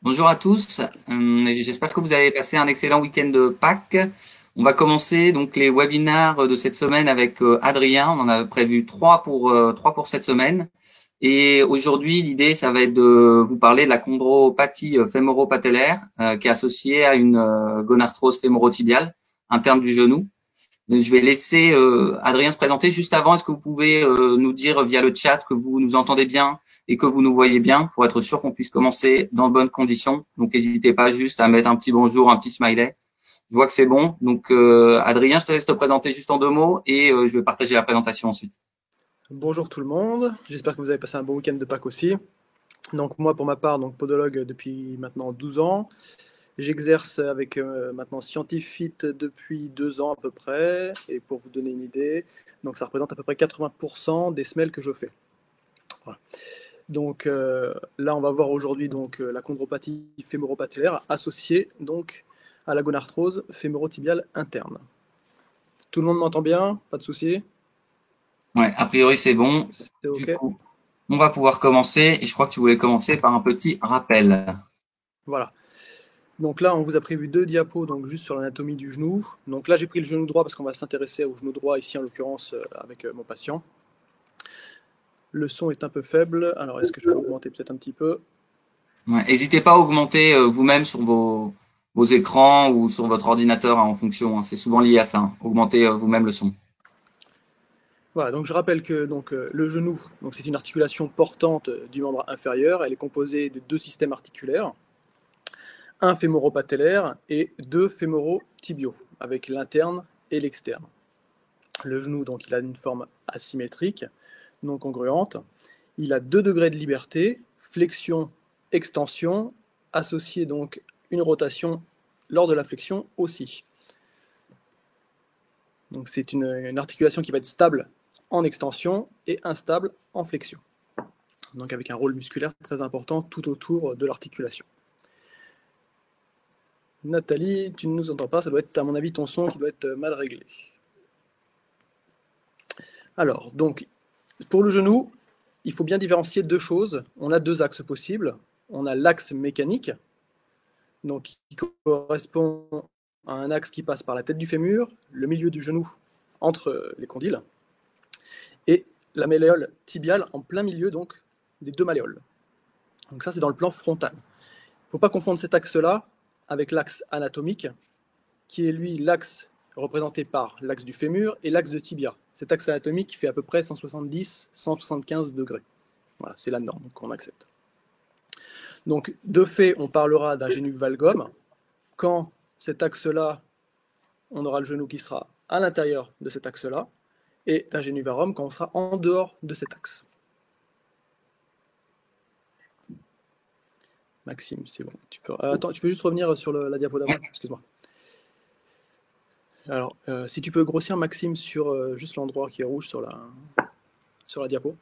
Bonjour à tous. J'espère que vous avez passé un excellent week-end de Pâques. On va commencer donc les webinaires de cette semaine avec Adrien. On en a prévu trois pour cette semaine. Et aujourd'hui, l'idée, ça va être de vous parler de la chondropathie fémoro-patellaire qui est associée à une gonarthrose fémoro-tibiale interne du genou. Je vais laisser Adrien se présenter. Juste avant, est-ce que vous pouvez nous dire via le chat que vous nous entendez bien et que vous nous voyez bien pour être sûr qu'on puisse commencer dans de bonnes conditions. Donc, n'hésitez pas juste à mettre un petit bonjour, un petit smiley. Je vois que c'est bon. Donc, Adrien, je te laisse te présenter juste en deux mots et je vais partager la présentation ensuite. Bonjour tout le monde, j'espère que vous avez passé un bon week-end de Pâques aussi. Donc moi pour ma part, podologue depuis maintenant 12 ans. J'exerce avec maintenant Scientifit depuis 2 ans à peu près. Et pour vous donner une idée, donc ça représente à peu près 80% des semelles que je fais. Voilà. Donc là on va voir aujourd'hui la chondropathie fémoro-patellaire associée donc à la gonarthrose fémoro-tibiale interne. Tout le monde m'entend bien? Pas de souci? Ouais, a priori, c'est bon. C'est Du OK? coup, on va pouvoir commencer et je crois que tu voulais commencer par un petit rappel. Voilà. Donc là, on vous a prévu deux diapos donc juste sur l'anatomie du genou. Donc là, j'ai pris le genou droit parce qu'on va s'intéresser au genou droit ici en l'occurrence avec mon patient. Le son est un peu faible, alors est-ce que je peux augmenter peut-être un petit peu? Ouais, n'hésitez pas à augmenter vous-même sur vos écrans ou sur votre ordinateur en fonction. C'est souvent lié à ça. Augmentez vous-même le son. Voilà, donc je rappelle que le genou, c'est une articulation portante du membre inférieur. Elle est composée de deux systèmes articulaires, un fémoro-patellaire et deux fémoro-tibiaux, avec l'interne et l'externe. Le genou, donc, il a une forme asymétrique, non congruente. Il a 2 degrés de liberté, flexion, extension, associé donc une rotation lors de la flexion aussi. Donc c'est une articulation qui va être stable en extension et instable en flexion. Donc avec un rôle musculaire très important tout autour de l'articulation. Nathalie, tu ne nous entends pas, ça doit être à mon avis ton son qui doit être mal réglé. Alors, donc, pour le genou, il faut bien différencier deux choses. On a deux axes possibles. On a l'axe mécanique, donc qui correspond à un axe qui passe par la tête du fémur, le milieu du genou entre les condyles, et la malléole tibiale en plein milieu donc des deux malléoles. Donc ça c'est dans le plan frontal. Il ne faut pas confondre cet axe-là avec l'axe anatomique, qui est lui l'axe représenté par l'axe du fémur et l'axe de tibia. Cet axe anatomique fait à peu près 170-175 degrés. Voilà, c'est la norme qu'on accepte. Donc, de fait, on parlera d'un génu valgum quand cet axe-là, on aura le genou qui sera à l'intérieur de cet axe-là, et d'un génu varum quand on sera en dehors de cet axe. Maxime, c'est bon. Attends, tu peux juste revenir sur la diapo d'avant? Ouais. Excuse-moi. Alors, si tu peux grossir, Maxime, sur juste l'endroit qui est rouge sur la diapo.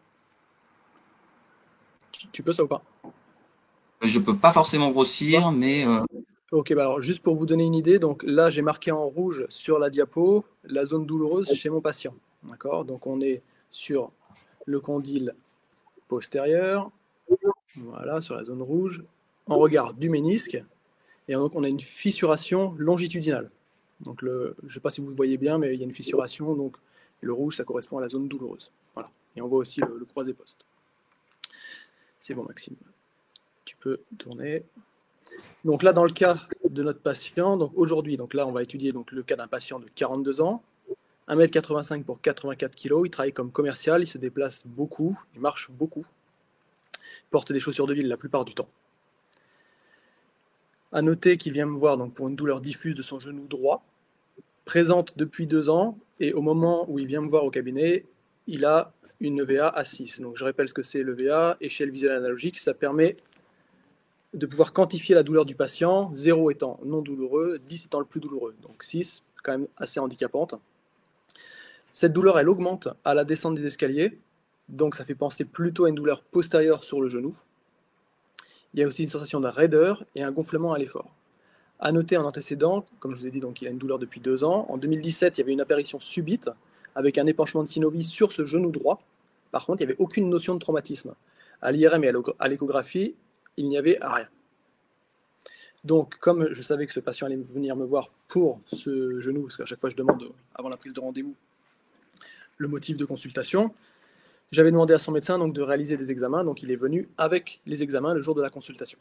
Tu peux ça ou pas? Je peux pas forcément Ou pas? grossir, mais Ok, bah alors juste pour vous donner une idée, donc là j'ai marqué en rouge sur la diapo la zone douloureuse chez mon patient. D'accord? Donc on est sur le condyle postérieur, voilà, sur la zone rouge, en regard du ménisque, et donc on a une fissuration longitudinale. Donc je ne sais pas si vous voyez bien, mais il y a une fissuration, donc le rouge ça correspond à la zone douloureuse. Voilà. Et on voit aussi le croisé poste. C'est bon Maxime, tu peux tourner. Donc là, dans le cas de notre patient, donc aujourd'hui, donc là, on va étudier donc le cas d'un patient de 42 ans, 1,85 m pour 84 kg, il travaille comme commercial, il se déplace beaucoup, il marche beaucoup, il porte des chaussures de ville la plupart du temps. À noter qu'il vient me voir donc pour une douleur diffuse de son genou droit, présente depuis 2 ans, et au moment où il vient me voir au cabinet, il a une EVA à 6. Donc je rappelle ce que c'est l'EVA, échelle visuelle analogique, ça permet de pouvoir quantifier la douleur du patient, 0 étant non douloureux, 10 étant le plus douloureux. Donc 6, quand même assez handicapante. Cette douleur, elle augmente à la descente des escaliers, donc ça fait penser plutôt à une douleur postérieure sur le genou. Il y a aussi une sensation de raideur et un gonflement à l'effort. À noter en antécédent, comme je vous ai dit, donc il a une douleur depuis 2 ans. En 2017, il y avait une apparition subite avec un épanchement de synovie sur ce genou droit. Par contre, il n'y avait aucune notion de traumatisme. À l'IRM et à l'échographie, il n'y avait rien. Donc, comme je savais que ce patient allait venir me voir pour ce genou, parce qu'à chaque fois je demande avant la prise de rendez-vous le motif de consultation, j'avais demandé à son médecin donc, de réaliser des examens, donc il est venu avec les examens le jour de la consultation.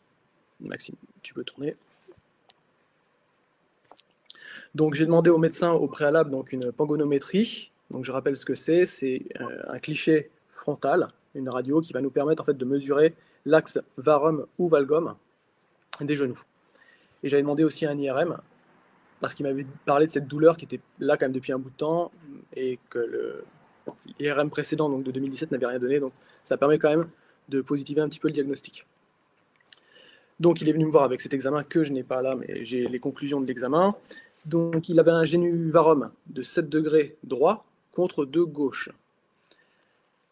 Maxime, tu peux tourner. Donc j'ai demandé au médecin au préalable donc, une pangonométrie. Donc je rappelle ce que c'est un cliché frontal, une radio qui va nous permettre en fait, de mesurer l'axe varum ou valgum des genoux. Et j'avais demandé aussi un IRM, parce qu'il m'avait parlé de cette douleur qui était là quand même depuis un bout de temps, et que l'IRM précédent, donc de 2017, n'avait rien donné, donc ça permet quand même de positiver un petit peu le diagnostic. Donc il est venu me voir avec cet examen que je n'ai pas là, mais j'ai les conclusions de l'examen. Donc il avait un génu-varum de 7 degrés droit contre 2 gauche,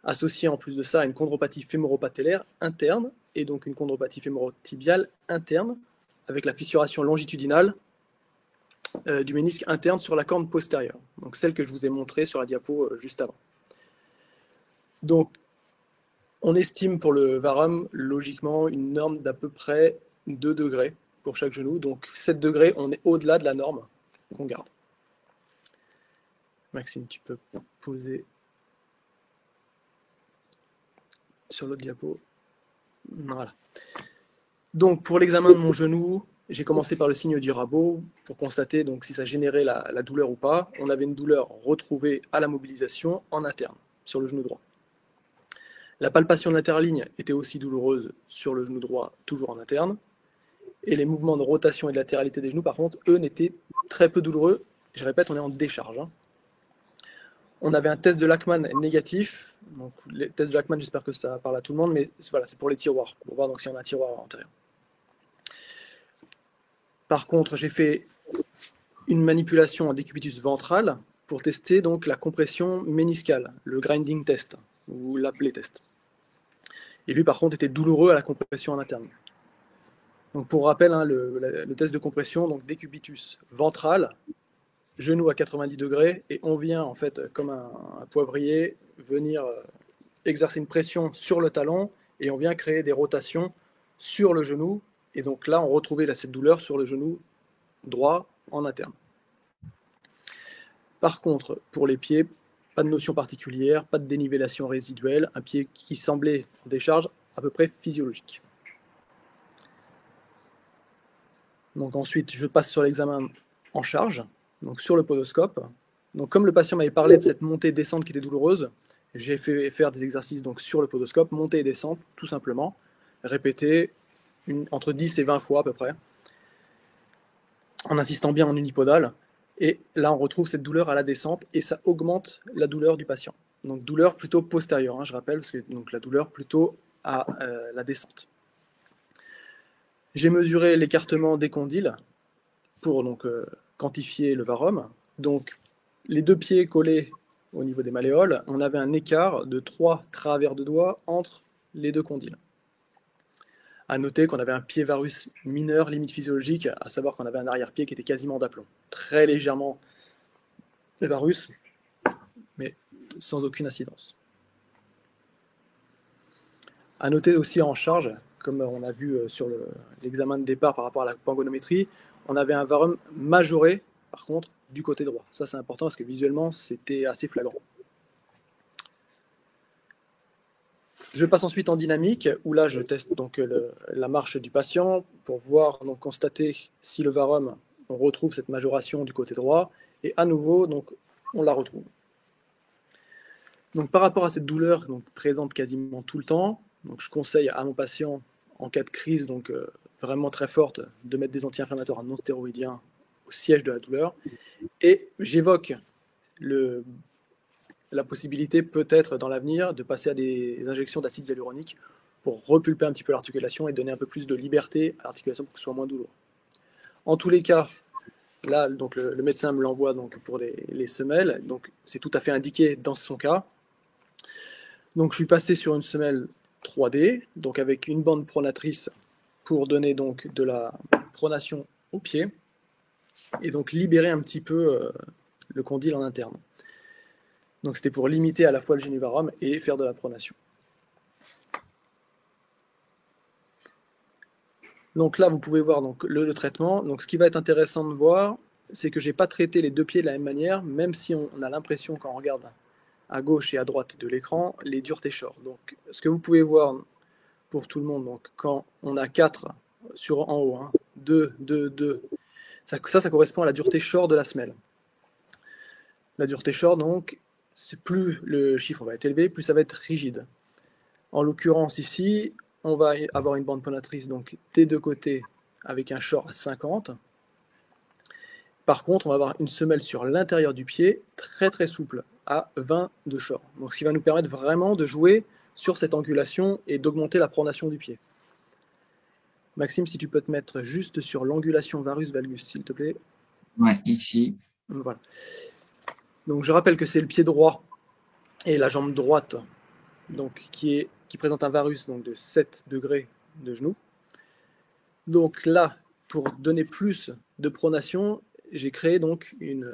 associé en plus de ça à une chondropathie fémoro-patellaire interne, et donc une chondropathie fémoro-tibiale interne, avec la fissuration longitudinale du ménisque interne sur la corne postérieure, donc celle que je vous ai montrée sur la diapo juste avant. Donc, on estime pour le varum, logiquement, une norme d'à peu près 2 degrés pour chaque genou. Donc, 7 degrés, on est au-delà de la norme qu'on garde. Maxime, tu peux poser sur l'autre diapo. Voilà. Donc, pour l'examen de mon genou, j'ai commencé par le signe du rabot pour constater donc, si ça générait la douleur ou pas. On avait une douleur retrouvée à la mobilisation en interne, sur le genou droit. La palpation de l'interligne était aussi douloureuse sur le genou droit, toujours en interne. Et les mouvements de rotation et de latéralité des genoux, par contre, eux, n'étaient très peu douloureux. Je répète, on est en décharge. On avait un test de Lachman négatif. Donc, les tests de Lachman, j'espère que ça parle à tout le monde, mais voilà, c'est pour les tiroirs, pour voir donc, si on a un tiroir antérieur. Par contre, j'ai fait une manipulation en décubitus ventral pour tester donc, la compression méniscale, le grinding test, ou l'Apley test. Et lui, par contre, était douloureux à la compression en interne. Donc, pour rappel, le test de compression, donc décubitus ventral, genou à 90 degrés, et on vient, en fait, comme un poivrier, venir exercer une pression sur le talon, et on vient créer des rotations sur le genou, et donc là, on retrouvait cette douleur sur le genou droit en interne. Par contre, pour les pieds, pas de notion particulière, pas de dénivellation résiduelle, un pied qui semblait en décharge à peu près physiologique. Donc ensuite, je passe sur l'examen en charge, donc sur le podoscope. Donc comme le patient m'avait parlé de cette montée-descente qui était douloureuse, j'ai fait faire des exercices donc sur le podoscope, montée et descente, tout simplement, répéter entre 10 et 20 fois à peu près, en insistant bien en unipodal. Et là, on retrouve cette douleur à la descente et ça augmente la douleur du patient. Donc douleur plutôt postérieure, je rappelle, parce que donc, la douleur plutôt à la descente. J'ai mesuré l'écartement des condyles pour donc, quantifier le varum. Donc les deux pieds collés au niveau des malléoles, on avait un écart de 3 travers de doigts entre les deux condyles. À noter qu'on avait un pied varus mineur, limite physiologique, à savoir qu'on avait un arrière-pied qui était quasiment d'aplomb. Très légèrement varus, mais sans aucune incidence. À noter aussi en charge, comme on a vu sur l'examen de départ par rapport à la pangonométrie, on avait un varum majoré, par contre, du côté droit. Ça, c'est important parce que visuellement, c'était assez flagrant. Je passe ensuite en dynamique, où là, je teste donc la marche du patient pour voir, donc constater si le varum, on retrouve cette majoration du côté droit, et à nouveau, donc, on la retrouve. Donc, par rapport à cette douleur donc, présente quasiment tout le temps, donc, je conseille à mon patient, en cas de crise donc, vraiment très forte, de mettre des anti-inflammatoires non stéroïdiens au siège de la douleur, et j'évoque la possibilité peut-être dans l'avenir de passer à des injections d'acide hyaluronique pour repulper un petit peu l'articulation et donner un peu plus de liberté à l'articulation pour que ce soit moins douloureux. En tous les cas, là, donc le médecin me l'envoie donc pour les semelles, donc c'est tout à fait indiqué dans son cas. Donc je suis passé sur une semelle 3D, donc avec une bande pronatrice pour donner donc de la pronation au pied et donc libérer un petit peu le condyle en interne. Donc c'était pour limiter à la fois le génuvarum et faire de la pronation. Donc là, vous pouvez voir donc, le traitement. Donc ce qui va être intéressant de voir, c'est que je n'ai pas traité les deux pieds de la même manière, même si on a l'impression quand on regarde à gauche et à droite de l'écran, les duretés short. Donc ce que vous pouvez voir pour tout le monde, donc quand on a 4 en haut, 2, 2, 2, ça correspond à la dureté short de la semelle. La dureté short, donc, c'est plus le chiffre va être élevé, plus ça va être rigide. En l'occurrence ici, on va avoir une bande pronatrice donc des deux côtés avec un short à 50. Par contre, on va avoir une semelle sur l'intérieur du pied très très souple à 20 de short. Donc ce qui va nous permettre vraiment de jouer sur cette angulation et d'augmenter la pronation du pied. Maxime, si tu peux te mettre juste sur l'angulation varus-valgus, s'il te plaît. Ouais, ici. Voilà. Donc je rappelle que c'est le pied droit et la jambe droite donc, qui présente un varus donc, de 7 degrés de genou. Donc là, pour donner plus de pronation, j'ai créé donc une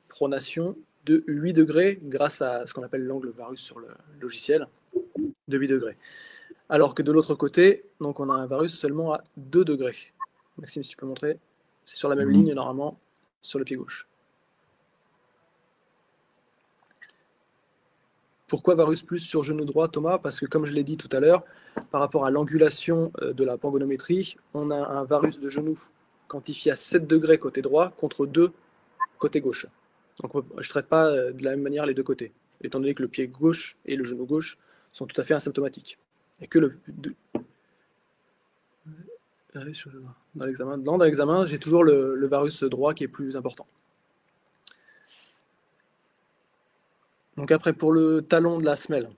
pronation de 8 degrés grâce à ce qu'on appelle l'angle varus sur le logiciel de 8 degrés. Alors que de l'autre côté, donc on a un varus seulement à 2 degrés. Maxime, si tu peux montrer, c'est sur la même ligne normalement sur le pied gauche. Pourquoi varus plus sur genou droit, Thomas? Parce que comme je l'ai dit tout à l'heure, par rapport à l'angulation de la pangonométrie, on a un varus de genou quantifié à 7 degrés côté droit contre 2 côté gauche. Donc je ne traite pas de la même manière les deux côtés, étant donné que le pied gauche et le genou gauche sont tout à fait asymptomatiques. Et que dans l'examen, j'ai toujours le varus droit qui est plus important. Donc après, pour le talon de la semelle,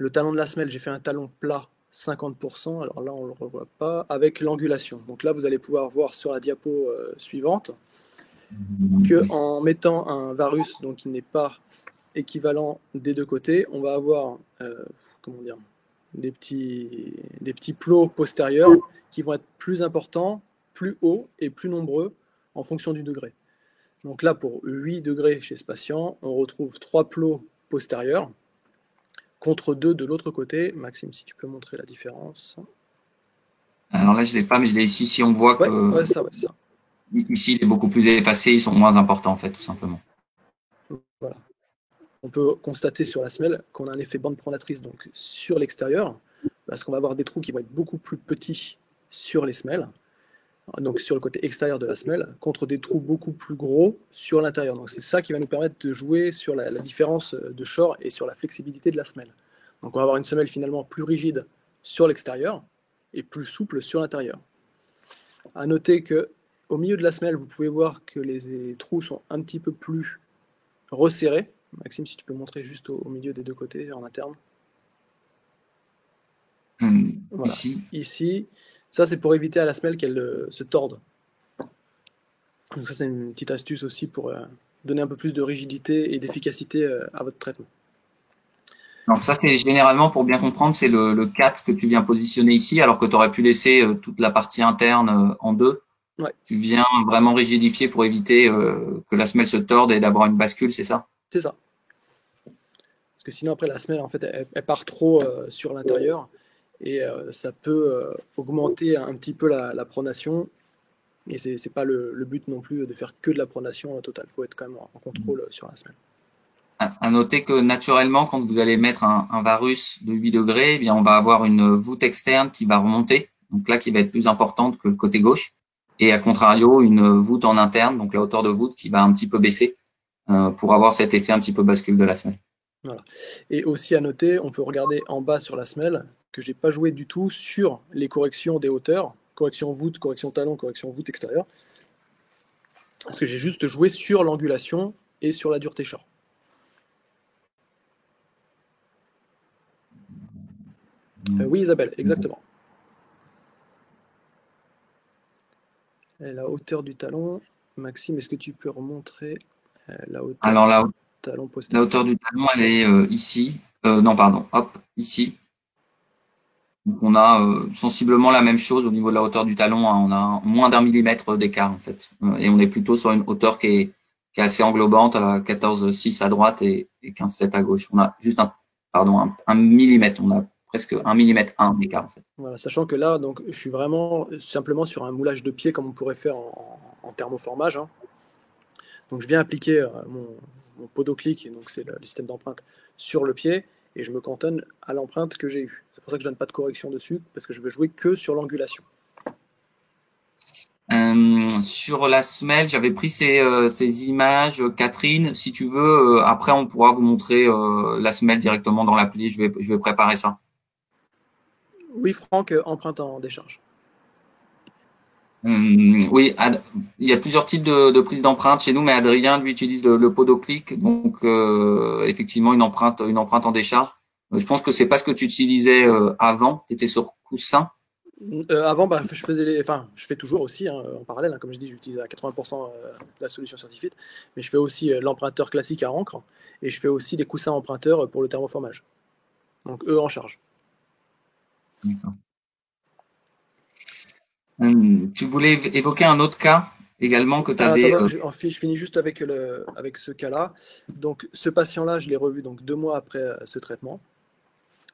j'ai fait un talon plat 50%, alors là on ne le revoit pas, avec l'angulation. Donc là, vous allez pouvoir voir sur la diapo suivante qu'en mettant un varus donc, qui n'est pas équivalent des deux côtés, on va avoir des petits plots postérieurs qui vont être plus importants, plus hauts et plus nombreux en fonction du degré. Donc là, pour 8 degrés chez ce patient, on retrouve 3 plots postérieurs contre 2 de l'autre côté. Maxime, si tu peux montrer la différence. Alors là, je ne l'ai pas, mais je l'ai ici. Si on voit que ça. Ici, il est beaucoup plus effacé, ils sont moins importants, en fait, tout simplement. Voilà. On peut constater sur la semelle qu'on a un effet bande pronatrice donc sur l'extérieur, parce qu'on va avoir des trous qui vont être beaucoup plus petits sur les semelles, donc sur le côté extérieur de la semelle, contre des trous beaucoup plus gros sur l'intérieur. Donc c'est ça qui va nous permettre de jouer sur la différence de short et sur la flexibilité de la semelle. Donc on va avoir une semelle finalement plus rigide sur l'extérieur et plus souple sur l'intérieur. À noter que au milieu de la semelle, vous pouvez voir que les trous sont un petit peu plus resserrés. Maxime, si tu peux montrer juste au milieu des deux côtés, en interne. Voilà. Ici, ça c'est pour éviter à la semelle qu'elle se torde. Donc ça c'est une petite astuce aussi pour donner un peu plus de rigidité et d'efficacité à votre traitement. Alors ça c'est généralement, pour bien comprendre, c'est le 4 que tu viens positionner ici, alors que tu aurais pu laisser toute la partie interne en 2. Ouais. Tu viens vraiment rigidifier pour éviter que la semelle se torde et d'avoir une bascule, c'est ça? C'est ça. Parce que sinon après la semelle en fait elle part trop sur l'intérieur et ça peut augmenter un petit peu la pronation, et c'est pas le but non plus de faire que de la pronation totale. Il faut être quand même en contrôle sur la semelle. À noter que naturellement, quand vous allez mettre un varus de 8 degrés, eh bien on va avoir une voûte externe qui va remonter, donc là qui va être plus importante que le côté gauche, et à contrario une voûte en interne, donc la hauteur de voûte qui va un petit peu baisser pour avoir cet effet un petit peu bascule de la semelle. Voilà. Et aussi à noter, on peut regarder en bas sur la semelle que j'ai pas joué du tout sur les corrections des hauteurs, correction voûte, correction talon, correction voûte extérieure, parce que j'ai juste joué sur l'angulation et sur la dureté short. Oui Isabelle, exactement. Et la hauteur du talon, Maxime, est-ce que tu peux remontrer la hauteur du talon postérieur? La hauteur du talon, elle est ici. Non, pardon, hop, ici. Donc on a sensiblement la même chose au niveau de la hauteur du talon, hein. On a moins d'1 millimètre d'écart en fait, et on est plutôt sur une hauteur qui est assez englobante, à 14,6 à droite et 15,7 à gauche. On a juste un millimètre, on a presque 1 millimètre 1 d'écart en fait. Voilà, sachant que là, donc, je suis vraiment simplement sur un moulage de pied comme on pourrait faire en thermoformage, hein. Donc je viens appliquer mon podoclic, donc c'est le système d'empreinte, sur le pied, et je me cantonne à l'empreinte que j'ai eue. C'est pour ça que je ne donne pas de correction dessus, parce que je veux jouer que sur l'angulation. Sur la semelle, j'avais pris ces images, Catherine. Si tu veux, après on pourra vous montrer la semelle directement dans l'appli. Je vais préparer ça. Oui, Franck, empreinte en décharge. Oui, il y a plusieurs types de prise d'empreinte chez nous, mais Adrien lui utilise le podoclic, donc effectivement une empreinte en décharge. Je pense que c'est pas ce que tu utilisais avant. Tu étais sur coussin. Avant, bah, je faisais je fais toujours aussi, hein, en parallèle, hein, comme je dis, j'utilise à 80% la solution scientifique, mais je fais aussi l'emprunteur classique à encre, et je fais aussi des coussins emprunteurs pour le thermoformage. Donc eux en charge. D'accord. Tu voulais évoquer un autre cas également que tu Ah, avais. attends, je finis juste avec ce cas-là. Donc ce patient-là, je l'ai revu donc 2 mois après ce traitement.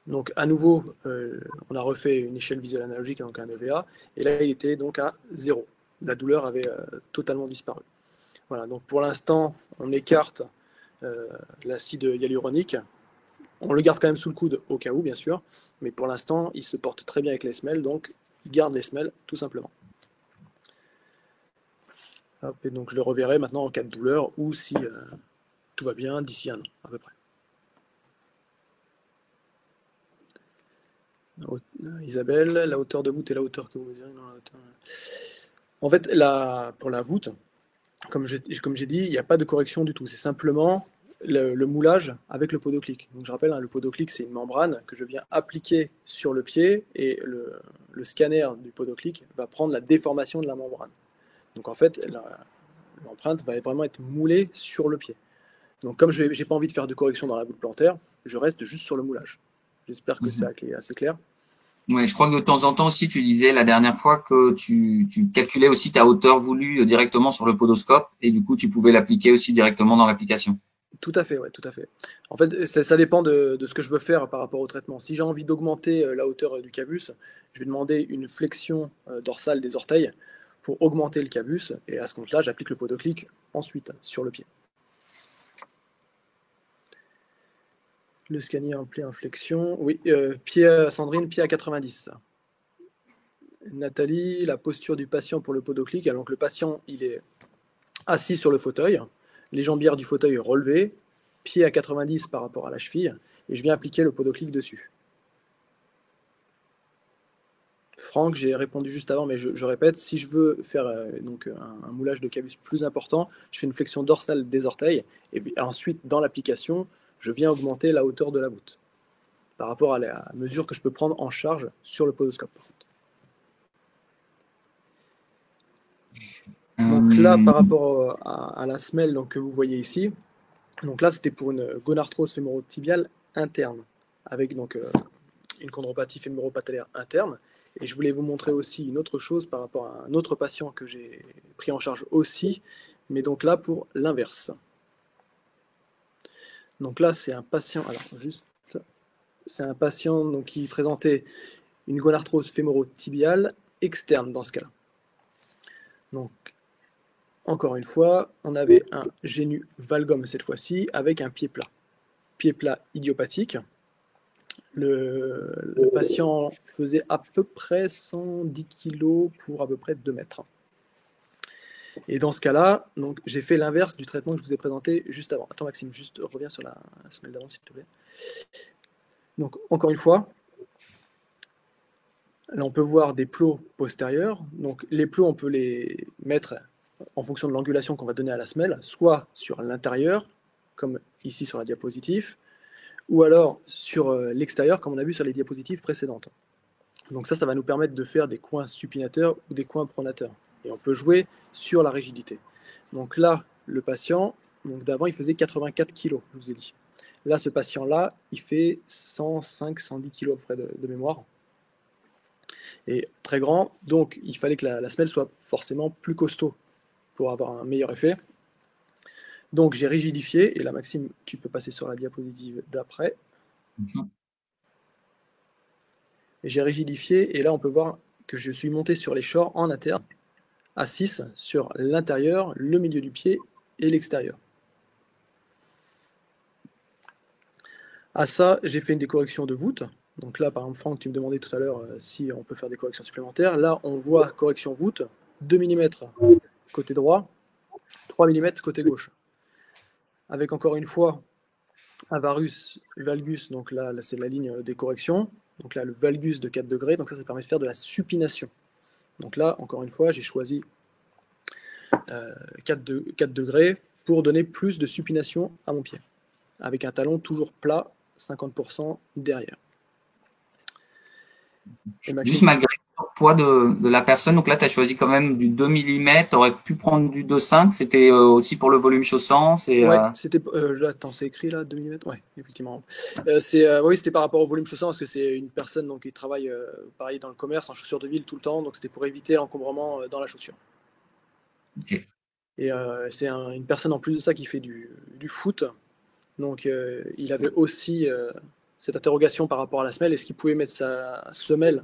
Donc à nouveau, on a refait une échelle visuelle analogique, donc un EVA, et là il était donc à 0. La douleur avait totalement disparu. Voilà, donc pour l'instant, on écarte l'acide hyaluronique. On le garde quand même sous le coude au cas où, bien sûr, mais pour l'instant, il se porte très bien avec les semelles, donc il garde les semelles tout simplement. Hop, et donc je le reverrai maintenant en cas de douleur ou si tout va bien d'ici 1 an à peu près. Isabelle, la hauteur de voûte et la hauteur que vous mesurez dans la hauteur. En fait, pour la voûte, comme j'ai dit, il n'y a pas de correction du tout. C'est simplement le moulage avec le podoclic. Donc je rappelle, hein, le podoclic, c'est une membrane que je viens appliquer sur le pied et le scanner du podoclic va prendre la déformation de la membrane. Donc en fait, l'empreinte va vraiment être moulée sur le pied. Donc comme je n'ai pas envie de faire de correction dans la voûte plantaire, je reste juste sur le moulage. J'espère que c'est assez clair. Ouais, je crois que de temps en temps aussi, tu disais la dernière fois que tu calculais aussi ta hauteur voulue directement sur le podoscope et du coup, tu pouvais l'appliquer aussi directement dans l'application. Tout à fait, ouais, tout à fait. En fait, ça dépend de ce que je veux faire par rapport au traitement. Si j'ai envie d'augmenter la hauteur du cavus, je vais demander une flexion dorsale des orteils pour augmenter le cavus, et à ce compte-là, j'applique le podoclic ensuite sur le pied. Le scanner en pli en flexion, oui, Sandrine, pied à 90. Nathalie, la posture du patient pour le podoclic. Alors que le patient, il est assis sur le fauteuil, les jambières du fauteuil relevées, pied à 90 par rapport à la cheville, et je viens appliquer le podoclic dessus. Franck, j'ai répondu juste avant, mais je répète, si je veux faire donc un moulage de cavus plus important, je fais une flexion dorsale des orteils, et puis ensuite, dans l'application, je viens augmenter la hauteur de la voûte, par rapport à la mesure que je peux prendre en charge sur le podoscope. Donc là, par rapport à la semelle donc, que vous voyez ici, donc là, c'était pour une gonarthrose fémoro-tibiale interne, avec donc une chondropathie fémoro-patellaire interne. Et je voulais vous montrer aussi une autre chose par rapport à un autre patient que j'ai pris en charge aussi, mais donc là pour l'inverse. Donc là, c'est un patient, alors juste, c'est un patient donc, qui présentait une gonarthrose fémoro-tibiale externe dans ce cas-là. Donc, encore une fois, on avait un génu valgum cette fois-ci avec un pied plat. Pied plat idiopathique. Le patient faisait à peu près 110 kg pour à peu près 2 mètres. Et dans ce cas-là, donc j'ai fait l'inverse du traitement que je vous ai présenté juste avant. Attends Maxime, juste reviens sur la semelle d'avant s'il te plaît. Donc encore une fois, là on peut voir des plots postérieurs. Donc les plots, on peut les mettre en fonction de l'angulation qu'on va donner à la semelle, soit sur l'intérieur, comme ici sur la diapositive, ou alors sur l'extérieur, comme on a vu sur les diapositives précédentes. Donc ça va nous permettre de faire des coins supinateurs ou des coins pronateurs. Et on peut jouer sur la rigidité. Donc là, le patient, d'avant, il faisait 84 kg, je vous ai dit. Là, ce patient-là, il fait 105-110 kg à peu près de mémoire. Et très grand, donc il fallait que la semelle soit forcément plus costaud pour avoir un meilleur effet. Donc j'ai rigidifié, et là Maxime, tu peux passer sur la diapositive d'après. j'ai rigidifié, et là on peut voir que je suis monté sur les shorts en interne, à 6 sur l'intérieur, le milieu du pied et l'extérieur. À ça, j'ai fait des corrections de voûte. Donc là, par exemple, Franck, tu me demandais tout à l'heure si on peut faire des corrections supplémentaires. Là, on voit correction voûte, 2 mm côté droit, 3 mm côté gauche. Avec encore une fois un varus, valgus, donc là c'est la ligne des corrections. Donc là, le valgus de 4 degrés, donc ça permet de faire de la supination. Donc là, encore une fois, j'ai choisi 4 degrés pour donner plus de supination à mon pied, avec un talon toujours plat, 50% derrière. Juste malgré le poids de la personne, donc là, tu as choisi quand même du 2 mm, tu aurais pu prendre du 2,5, c'était aussi pour le volume chaussant. Ouais, c'était. Attends, c'est écrit là, 2 mm. Ouais, effectivement. Oui, c'était par rapport au volume chaussant, parce que c'est une personne donc, qui travaille pareil dans le commerce, en chaussures de ville tout le temps, donc c'était pour éviter l'encombrement dans la chaussure. Okay. Et c'est une personne en plus de ça qui fait du foot, donc il avait aussi cette interrogation par rapport à la semelle, est-ce qu'il pouvait mettre sa semelle,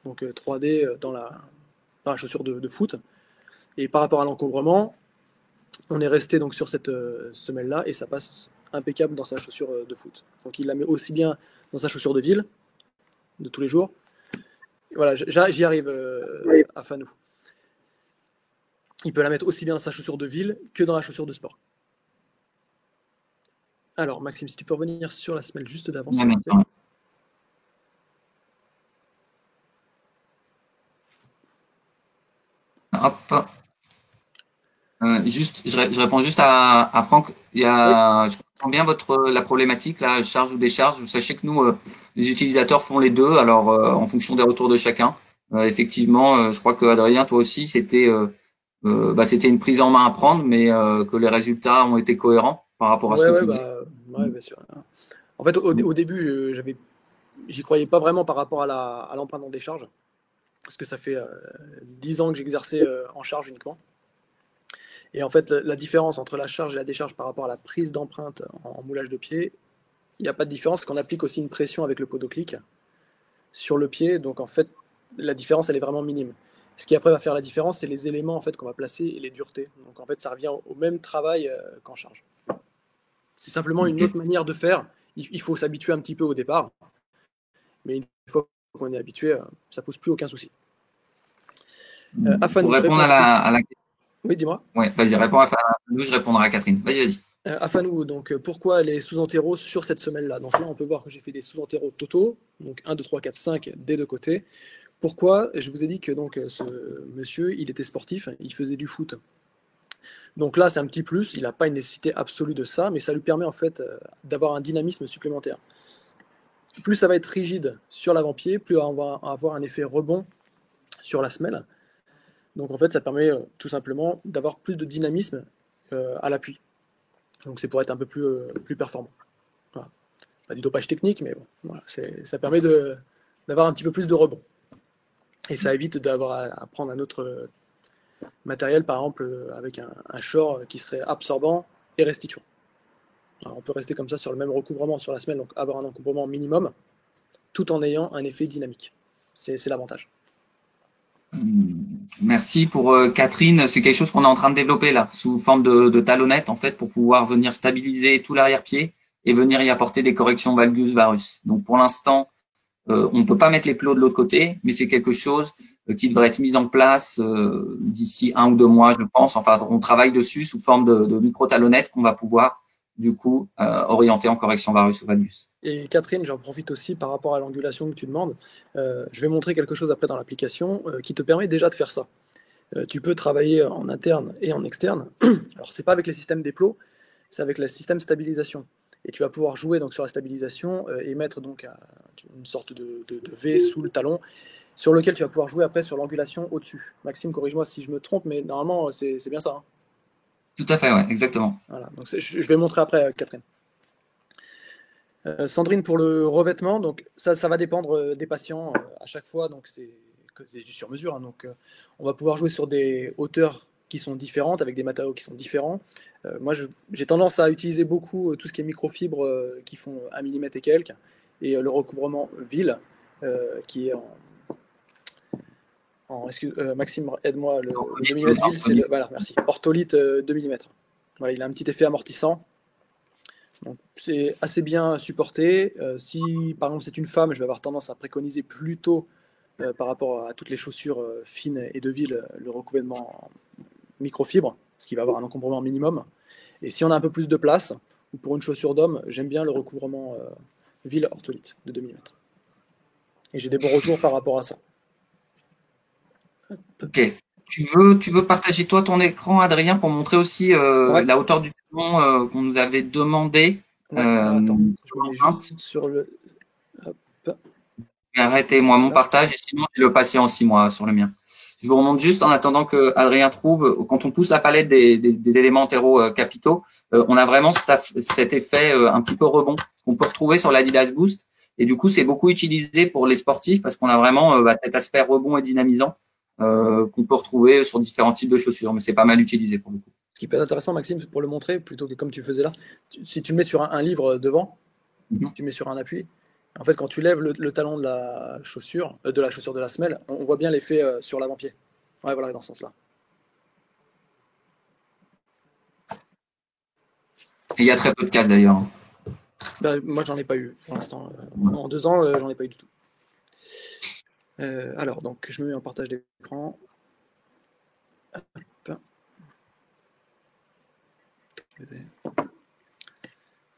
donc 3D, dans la chaussure de foot. Et par rapport à l'encombrement, on est resté donc sur cette semelle-là et ça passe impeccable dans sa chaussure de foot. Donc il la met aussi bien dans sa chaussure de ville, de tous les jours. Voilà, j'y arrive à Fanou. Il peut la mettre aussi bien dans sa chaussure de ville que dans la chaussure de sport. Alors Maxime, si tu peux revenir sur la semelle juste d'avant. Hop. Je réponds juste à Franck. Je comprends bien la problématique, la charge ou décharge. Vous sachez que nous, les utilisateurs font les deux, alors en fonction des retours de chacun. Effectivement, je crois que Adrien, toi aussi, c'était une prise en main à prendre, mais que les résultats ont été cohérents par rapport à ce que tu dis. Ouais, bien sûr. En fait, au début, j'y croyais pas vraiment par rapport à l'empreinte en décharge, parce que ça fait 10 ans que j'exerçais en charge uniquement. Et en fait, la différence entre la charge et la décharge par rapport à la prise d'empreinte en moulage de pied, il n'y a pas de différence, qu'on applique aussi une pression avec le podoclic sur le pied. Donc en fait, la différence, elle est vraiment minime. Ce qui après va faire la différence, c'est les éléments en fait qu'on va placer et les duretés. Donc en fait, ça revient au même travail qu'en charge. C'est simplement une autre manière de faire. Il faut s'habituer un petit peu au départ. Mais une fois qu'on est habitué, ça pose plus aucun souci. Pour répondre à la question. Oui, dis-moi. Ouais, vas-y, réponds à Fanou, je répondrai à Catherine. Vas-y. Afanou, donc pourquoi les sous-enterros sur cette semelle-là? Donc là, on peut voir que j'ai fait des sous-enterros totaux, donc 1, 2, 3, 4, 5 des deux côtés. Pourquoi? Je vous ai dit que donc, ce monsieur, il était sportif, il faisait du foot. Donc là, c'est un petit plus, il n'a pas une nécessité absolue de ça, mais ça lui permet en fait d'avoir un dynamisme supplémentaire. Plus ça va être rigide sur l'avant-pied, plus on va avoir un effet rebond sur la semelle. Donc en fait, ça permet tout simplement d'avoir plus de dynamisme à l'appui. Donc c'est pour être un peu plus performant. Voilà. Pas du dopage technique, mais bon, voilà, ça permet d'avoir un petit peu plus de rebond. Et ça évite d'avoir à prendre un autre matériel, par exemple avec un short qui serait absorbant et restituant. Alors, on peut rester comme ça sur le même recouvrement sur la semelle, donc avoir un encombrement minimum, tout en ayant un effet dynamique. C'est l'avantage. Merci pour Catherine. C'est quelque chose qu'on est en train de développer là, sous forme de talonnette en fait, pour pouvoir venir stabiliser tout l'arrière-pied et venir y apporter des corrections valgus-varus. Donc pour l'instant, on ne peut pas mettre les plots de l'autre côté, mais c'est quelque chose qui devrait être mis en place d'ici 1 ou 2 mois, je pense. Enfin, on travaille dessus sous forme de micro-talonnettes qu'on va pouvoir du coup orienter en correction varus ou valgus. Et Catherine, j'en profite aussi par rapport à l'angulation que tu demandes. Je vais montrer quelque chose après dans l'application qui te permet déjà de faire ça. Tu peux travailler en interne et en externe. Alors, c'est pas avec les systèmes des plots, c'est avec le système stabilisation. Et tu vas pouvoir jouer donc sur la stabilisation et mettre donc une sorte de V sous le talon, sur lequel tu vas pouvoir jouer après sur l'angulation au-dessus. Maxime, corrige-moi si je me trompe, mais normalement, c'est bien ça. Hein. Tout à fait, ouais, exactement. Voilà, donc je vais montrer après, Catherine. Sandrine, pour le revêtement, donc ça va dépendre des patients à chaque fois, donc c'est du sur-mesure. Hein, donc on va pouvoir jouer sur des hauteurs qui sont différentes, avec des matériaux qui sont différents. Moi, j'ai tendance à utiliser beaucoup tout ce qui est microfibres qui font 1 mm et quelques, et le recouvrement ville. qui est Maxime, aide-moi, le 2 mm ville, c'est le, voilà, merci, ortholite 2 mm. Voilà, il a un petit effet amortissant. C'est assez bien supporté. Si par exemple c'est une femme, je vais avoir tendance à préconiser plutôt par rapport à toutes les chaussures fines et de ville, le recouvrement microfibre, parce qu'il va avoir un encombrement minimum. Et si on a un peu plus de place, ou pour une chaussure d'homme, j'aime bien le recouvrement ville ortholite de 2 mm. Et j'ai des bons retours par rapport à ça. Ok. Tu veux partager toi ton écran, Adrien, pour montrer aussi Ouais. la hauteur du talon qu'on nous avait demandé. Ouais, alors attends, je me mets juste sur le. Hop. Arrêtez moi mon Là. partage et sinon j'ai le patient aussi moi sur le mien. Je vous remonte juste en attendant que Adrien trouve. Quand on pousse la palette des éléments capitaux, on a vraiment cet effet un petit peu rebond qu'on peut retrouver sur l'Adidas Boost. Et du coup, c'est beaucoup utilisé pour les sportifs parce qu'on a vraiment cet aspect rebond et dynamisant qu'on peut retrouver sur différents types de chaussures. Mais c'est pas mal utilisé pour le coup. Ce qui peut être intéressant, Maxime, pour le montrer, plutôt que comme tu faisais là, si tu le mets sur un livre devant, si tu mets sur un appui, en fait, quand tu lèves le talon de la chaussure de la semelle, on voit bien l'effet sur l'avant-pied. Ouais, voilà, dans ce sens-là. Et il y a très peu de cas d'ailleurs. Ben, moi, j'en ai pas eu pour l'instant. En 2 ans, j'en ai pas eu du tout. Alors, donc, je me mets en partage d'écran.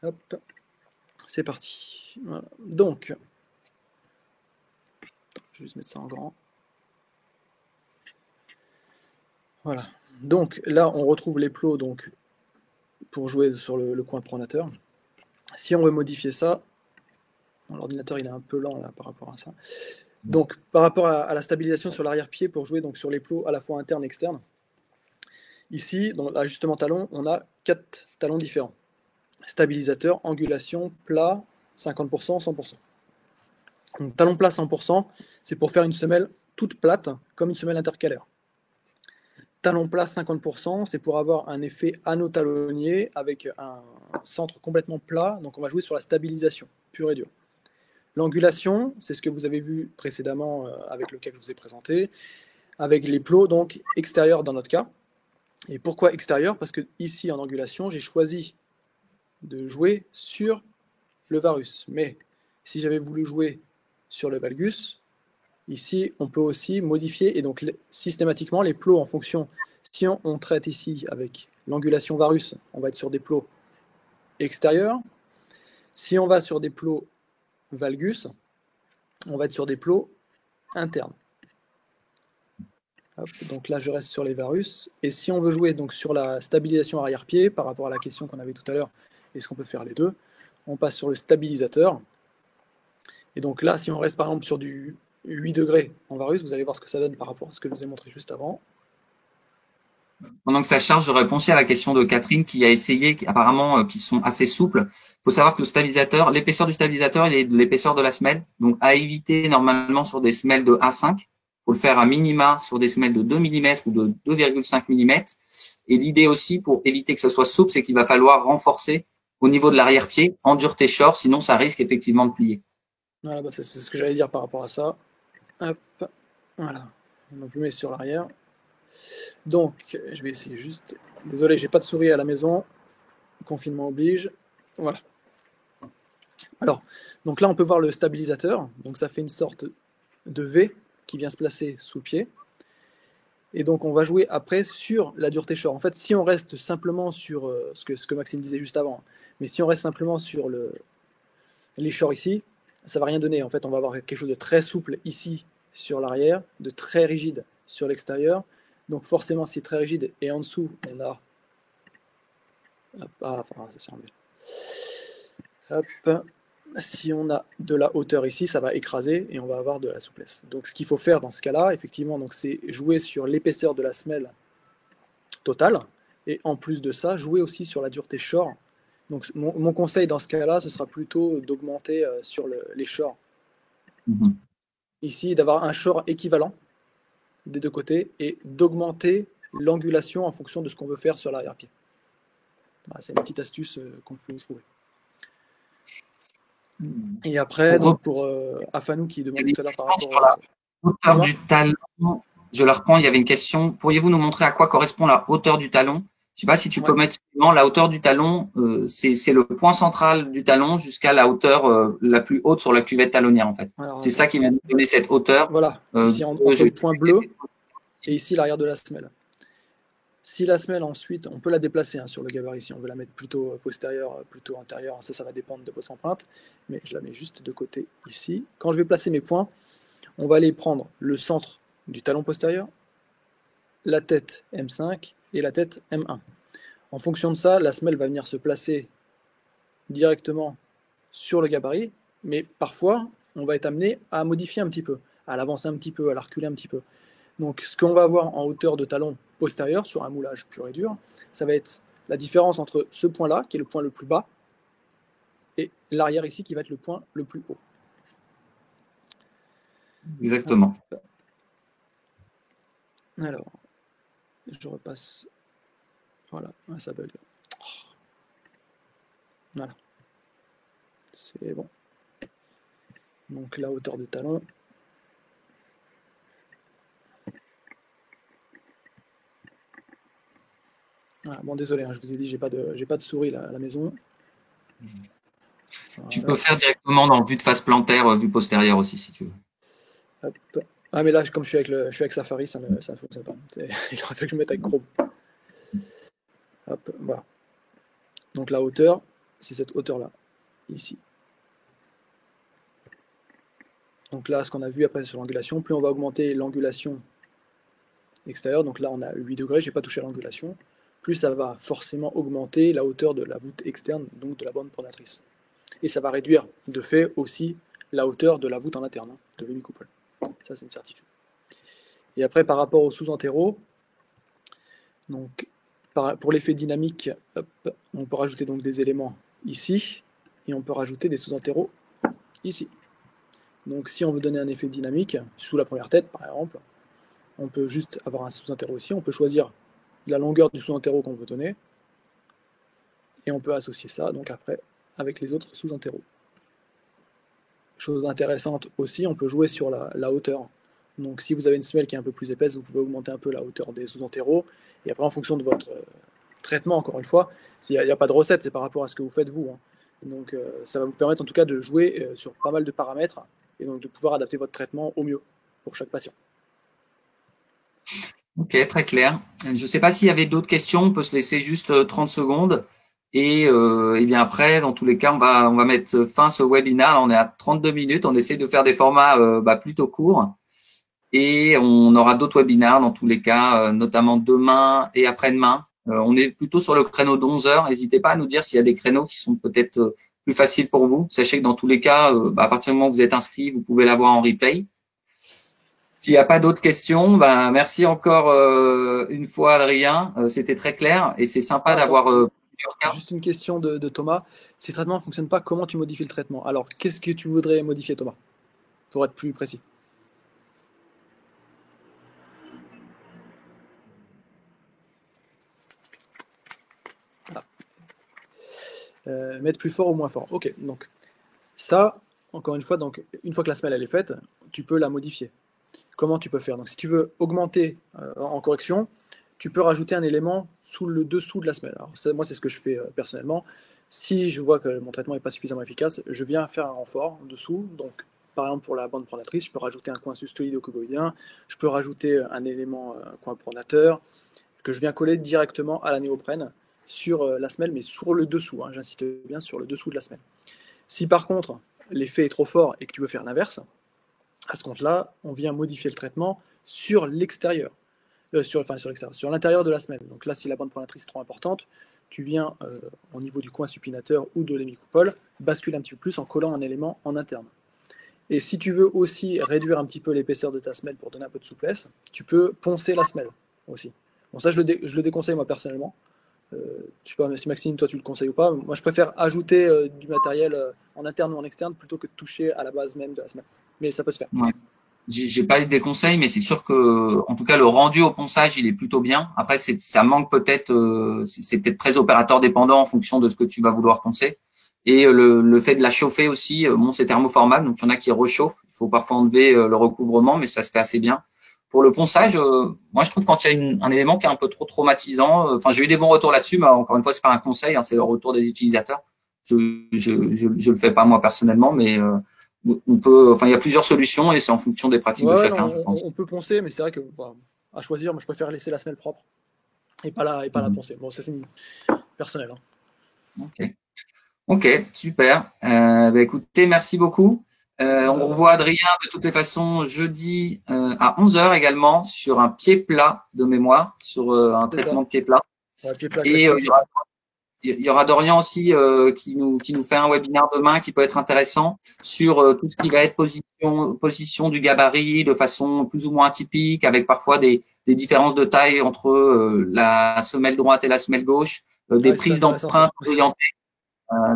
Hop, c'est parti. Voilà. Donc, je vais juste mettre ça en grand. Voilà. Donc là, on retrouve les plots donc, pour jouer sur le coin pronateur. Si on veut modifier ça, l'ordinateur il est un peu lent là par rapport à ça. Donc par rapport à la stabilisation sur l'arrière-pied pour jouer donc, sur les plots à la fois internes et externes, ici, dans l'ajustement talon, on a 4 talons différents. Stabilisateur, angulation, plat, 50%, 100%. Donc talon plat 100%, c'est pour faire une semelle toute plate, comme une semelle intercalaire. Talon plat 50%, c'est pour avoir un effet anneau talonnier avec un centre complètement plat. Donc on va jouer sur la stabilisation, pure et dure. L'angulation, c'est ce que vous avez vu précédemment avec le cas que je vous ai présenté, avec les plots donc extérieurs dans notre cas. Et pourquoi extérieur? Parce que ici en angulation, j'ai choisi de jouer sur le varus. Mais si j'avais voulu jouer sur le valgus, ici on peut aussi modifier et donc systématiquement les plots en fonction. Si on traite ici avec l'angulation varus, on va être sur des plots extérieurs. Si on va sur des plots valgus, on va être sur des plots internes. Hop, donc là, je reste sur les varus. Et si on veut jouer donc sur la stabilisation arrière-pied, par rapport à la question qu'on avait tout à l'heure, est-ce qu'on peut faire les deux? On passe sur le stabilisateur. Et donc là, si on reste par exemple sur du 8 degrés en varus, vous allez voir ce que ça donne par rapport à ce que je vous ai montré juste avant. Pendant que ça charge, je réponds à la question de Catherine qui a essayé, apparemment, qui sont assez souples. Il faut savoir que le stabilisateur, l'épaisseur du stabilisateur, il est de l'épaisseur de la semelle. Donc, à éviter normalement sur des semelles de A5. Il faut le faire à minima sur des semelles de 2 mm ou de 2,5 mm. Et l'idée aussi, pour éviter que ce soit souple, c'est qu'il va falloir renforcer au niveau de l'arrière-pied en dureté short, sinon ça risque effectivement de plier. Voilà, bah c'est ce que j'allais dire par rapport à ça. Hop, voilà. Donc, je mets sur l'arrière. Donc, je vais essayer juste. Désolé, j'ai pas de souris à la maison. Confinement oblige. Voilà. Alors, donc là, on peut voir le stabilisateur. Donc, ça fait une sorte de V qui vient se placer sous le pied. Et donc, on va jouer après sur la dureté short. En fait, si on reste simplement sur ce que Maxime disait juste avant, mais si on reste simplement sur les shorts ici, ça va rien donner. En fait, on va avoir quelque chose de très souple ici sur l'arrière, de très rigide sur l'extérieur. Donc forcément, c'est très rigide. Et en dessous, on a... Enfin, ça sert mieux. Hop. Si on a de la hauteur ici, ça va écraser et on va avoir de la souplesse. Donc ce qu'il faut faire dans ce cas-là, effectivement, c'est jouer sur l'épaisseur de la semelle totale. Et en plus de ça, jouer aussi sur la dureté short. Donc mon conseil dans ce cas-là, ce sera plutôt d'augmenter sur les shorts. Ici, d'avoir un short équivalent des deux côtés et d'augmenter l'angulation en fonction de ce qu'on veut faire sur l'arrière-pied. Voilà, c'est une petite astuce qu'on peut trouver. Et après, donc pour Afanou qui demandait tout à l'heure par rapport sur la hauteur du talon, je la reprends, il y avait une question. Pourriez-vous nous montrer à quoi correspond la hauteur du talon? Je sais pas si tu peux mettre la hauteur du talon, c'est le point central du talon jusqu'à la hauteur la plus haute sur la cuvette talonnière en fait. C'est ça qui vient de donner cette hauteur. Voilà, ici entre le point bleu et ici l'arrière de la semelle. Si la semelle ensuite, on peut la déplacer sur le gabarit, si on veut la mettre plutôt postérieure, plutôt antérieure, ça va dépendre de votre empreinte, mais je la mets juste de côté ici. Quand je vais placer mes points, on va aller prendre le centre du talon postérieur, la tête M5 et la tête M1. En fonction de ça, la semelle va venir se placer directement sur le gabarit, mais parfois, on va être amené à modifier un petit peu, à l'avancer un petit peu, à la reculer un petit peu. Donc, ce qu'on va avoir en hauteur de talon postérieur sur un moulage pur et dur, ça va être la différence entre ce point-là, qui est le point le plus bas, et l'arrière ici, qui va être le point le plus haut. Exactement. Alors, je repasse. Voilà, ça bug. Voilà. C'est bon. Donc, la hauteur de talon. Voilà, bon, désolé, je vous ai dit, j'ai pas de souris là, à la maison. Tu peux faire directement dans vue de face plantaire, vue postérieure aussi, si tu veux. Hop. Ah, mais là, comme je suis avec Safari, ça ne fonctionne pas. Il aurait fallu que je me mette avec Chrome. Hop, voilà. Donc la hauteur, c'est cette hauteur-là, ici. Donc là, ce qu'on a vu après sur l'angulation, plus on va augmenter l'angulation extérieure, donc là on a 8 degrés, je n'ai pas touché l'angulation, plus ça va forcément augmenter la hauteur de la voûte externe, donc de la bande pronatrice. Et ça va réduire de fait aussi la hauteur de la voûte en interne, de l'hémicoupole. Ça c'est une certitude. Et après par rapport aux sous-entéraux, donc pour l'effet dynamique, hop, on peut rajouter donc des éléments ici, et on peut rajouter des sous-entéraux ici. Donc si on veut donner un effet dynamique, sous la première tête par exemple, on peut juste avoir un sous-enterro ici, on peut choisir la longueur du sous-enterro qu'on veut donner, et on peut associer ça donc après avec les autres sous-enterros. Chose intéressante aussi, on peut jouer sur la hauteur. Donc si vous avez une semelle qui est un peu plus épaisse, vous pouvez augmenter un peu la hauteur des sous-enterros, et après en fonction de votre traitement, encore une fois, il n'y a pas de recette, c'est par rapport à ce que vous faites vous. Donc ça va vous permettre en tout cas de jouer sur pas mal de paramètres, et donc de pouvoir adapter votre traitement au mieux pour chaque patient. Ok, très clair. Je ne sais pas s'il y avait d'autres questions, on peut se laisser juste 30 secondes. Et bien après, dans tous les cas, on va mettre fin à ce webinaire. Là, on est à 32 minutes, on essaie de faire des formats plutôt courts. Et on aura d'autres webinaires dans tous les cas, notamment demain et après-demain. On est plutôt sur le créneau d'11 heures. N'hésitez pas à nous dire s'il y a des créneaux qui sont peut-être plus faciles pour vous. Sachez que dans tous les cas, à partir du moment où vous êtes inscrit, vous pouvez l'avoir en replay. S'il n'y a pas d'autres questions, merci encore une fois Adrien. C'était très clair et c'est sympa d'avoir plusieurs cas. Juste une question de Thomas. Si le traitement ne fonctionne pas, comment tu modifies le traitement? Alors, qu'est-ce que tu voudrais modifier, Thomas, pour être plus précis? Mettre plus fort ou moins fort. Ok, donc ça, encore une fois, une fois que la semelle elle est faite, tu peux la modifier. Comment tu peux faire? Donc si tu veux augmenter en correction, tu peux rajouter un élément sous le dessous de la semelle. Alors moi c'est ce que je fais personnellement. Si je vois que mon traitement n'est pas suffisamment efficace, je viens faire un renfort en dessous. Donc par exemple pour la bande pronatrice, je peux rajouter un coin cystoïdo-cuboïdien, je peux rajouter un élément, un coin pronateur, que je viens coller directement à la néoprène sur la semelle, mais sur le dessous, j'insiste bien sur le dessous de la semelle. Si par contre l'effet est trop fort et que tu veux faire l'inverse, à ce compte-là, on vient modifier le traitement sur l'extérieur, sur l'intérieur de la semelle. Donc là, si la bande pronatrice est trop importante, tu viens au niveau du coin supinateur ou de l'hémicoupole, basculer un petit peu plus en collant un élément en interne. Et si tu veux aussi réduire un petit peu l'épaisseur de ta semelle pour donner un peu de souplesse, tu peux poncer la semelle aussi. Bon, ça, je le déconseille moi personnellement. Je sais pas si Maxime, toi tu le conseilles ou pas. Moi, je préfère ajouter du matériel en interne ou en externe plutôt que de toucher à la base même de la semelle. Mais ça peut se faire. Ouais. J'ai pas des conseils, mais c'est sûr que, en tout cas, le rendu au ponçage, il est plutôt bien. Après, ça manque peut-être, c'est peut-être très opérateur dépendant en fonction de ce que tu vas vouloir poncer. Et le fait de la chauffer aussi, bon, c'est thermoformable, donc il y en a qui réchauffent. Il faut parfois enlever le recouvrement, mais ça se fait assez bien. Pour le ponçage, moi je trouve quand il y a un élément qui est un peu trop traumatisant, enfin j'ai eu des bons retours là-dessus, mais encore une fois c'est pas un conseil, hein, c'est le retour des utilisateurs. Je le fais pas moi personnellement, mais on peut, enfin il y a plusieurs solutions et c'est en fonction des pratiques de Ouais, non, chacun, je pense. on peut poncer, mais c'est vrai que bah, à choisir, moi je préfère laisser la semelle propre et pas la Mhm. poncer. Bon, ça c'est personnel. Hein. Ok. Ok, super. Bah, écoutez, merci beaucoup. On Bah, revoit Adrien de toutes les façons jeudi à 11 heures également sur un pied plat de mémoire, sur un c'est ça. traitement de pied plat. Ouais, pied plat Et classique. il y aura Dorian aussi qui nous fait un webinaire demain qui peut être intéressant sur tout ce qui va être position du gabarit de façon plus ou moins atypique, avec parfois des différences de taille entre la semelle droite et la semelle gauche, des Ouais, c'est prises intéressant ça. d'empreintes orientées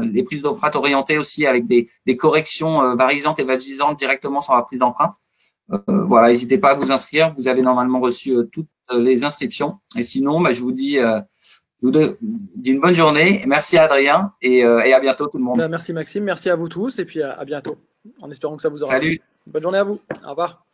des prises d'empreintes orientées aussi avec des corrections varisantes et vagisantes directement sur la prise d'empreinte. Voilà, n'hésitez pas à vous inscrire. Vous avez normalement reçu toutes les inscriptions. Et sinon, bah, je vous dis une bonne journée. Merci à Adrien et à bientôt tout le monde. Bah, merci Maxime, merci à vous tous et puis à bientôt, en espérant que ça vous aura plu. Salut. Bonne journée à vous. Au revoir.